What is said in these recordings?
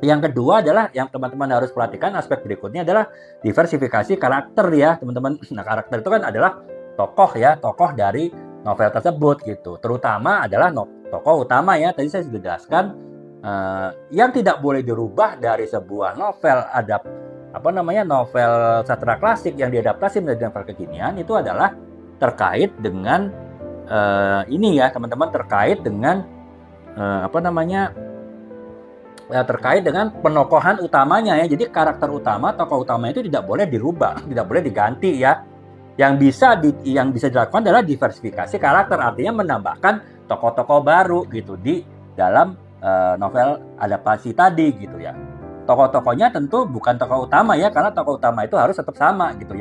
Yang kedua adalah yang teman-teman harus perhatikan, aspek berikutnya adalah diversifikasi karakter ya teman-teman. Nah, karakter itu kan adalah tokoh ya, tokoh dari novel tersebut gitu. Terutama adalah tokoh utama ya. Tadi saya sudah jelaskan yang tidak boleh dirubah dari sebuah novel novel sastra klasik yang diadaptasi menjadi novel kekinian itu adalah terkait dengan ini ya teman-teman, terkait dengan terkait dengan penokohan utamanya ya. Jadi karakter utama, tokoh utama itu tidak boleh dirubah, tidak boleh diganti ya. Yang bisa dilakukan adalah diversifikasi karakter, artinya menambahkan tokoh-tokoh baru gitu di dalam novel adaptasi tadi gitu ya. Tokoh-tokohnya tentu bukan tokoh utama ya, karena tokoh utama itu harus tetap sama gitu.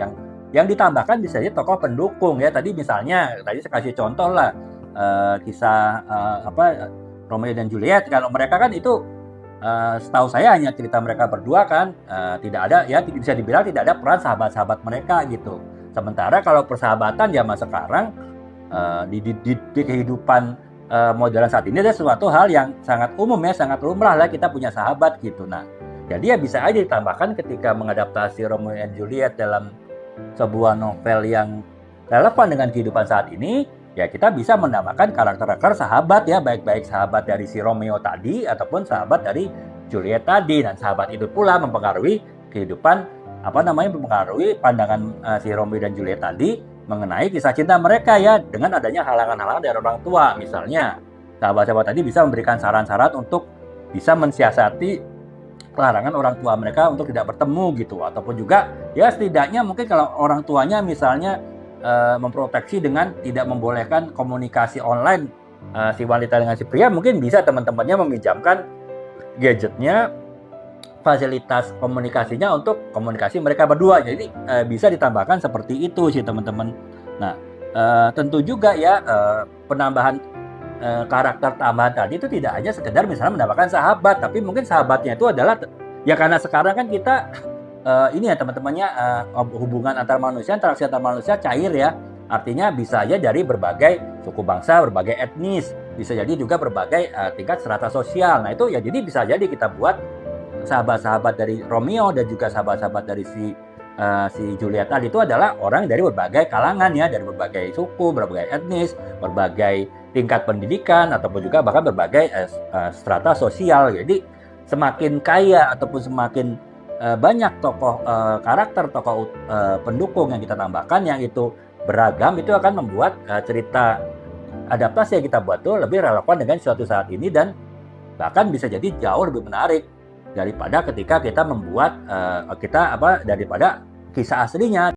Yang ditambahkan bisa jadi tokoh pendukung ya. Tadi misalnya, tadi saya kasih contoh lah kisah Romeo dan Juliet. Kalau mereka kan itu setahu saya hanya cerita mereka berdua kan, tidak ada ya, bisa dibilang tidak ada peran sahabat-sahabat mereka gitu. Sementara kalau persahabatan zaman sekarang di kehidupan modern saat ini ada suatu hal yang sangat umum ya, sangat lumrah lah kita punya sahabat gitu. Nah, jadi ya bisa aja ditambahkan ketika mengadaptasi Romeo and Juliet dalam sebuah novel yang relevan dengan kehidupan saat ini, ya kita bisa menambahkan karakter-karakter sahabat ya, baik-baik sahabat dari si Romeo tadi ataupun sahabat dari Juliet tadi. Dan sahabat itu pula mempengaruhi kehidupan mempengaruhi pandangan si Romeo dan Juliet tadi mengenai kisah cinta mereka ya, dengan adanya halangan-halangan dari orang tua. Misalnya sahabat-sahabat tadi bisa memberikan saran-saran untuk bisa mensiasati larangan orang tua mereka untuk tidak bertemu gitu, ataupun juga ya setidaknya mungkin kalau orang tuanya misalnya memproteksi dengan tidak membolehkan komunikasi online si wanita dengan si pria, mungkin bisa teman-temannya meminjamkan gadgetnya, fasilitas komunikasinya untuk komunikasi mereka berdua. Jadi bisa ditambahkan seperti itu sih teman-teman. Nah, tentu juga ya penambahan karakter tambahan tadi itu tidak hanya sekedar misalnya menambahkan sahabat, tapi mungkin sahabatnya itu adalah ya karena sekarang kan kita ini ya teman-temannya hubungan antar manusia, interaksi antar manusia cair ya. Artinya bisa aja dari berbagai suku bangsa, berbagai etnis, bisa jadi juga berbagai tingkat strata sosial. Nah itu ya jadi bisa jadi kita buat sahabat-sahabat dari Romeo dan juga sahabat-sahabat dari si Julieta itu adalah orang dari berbagai kalangan ya, dari berbagai suku, berbagai etnis, berbagai tingkat pendidikan, ataupun juga bahkan berbagai strata sosial. Jadi semakin kaya ataupun semakin banyak tokoh karakter, tokoh pendukung yang kita tambahkan yang itu beragam, itu akan membuat cerita adaptasi yang kita buat tuh lebih relevan dengan suatu saat ini, dan bahkan bisa jadi jauh lebih menarik daripada ketika kita membuat daripada kisah aslinya.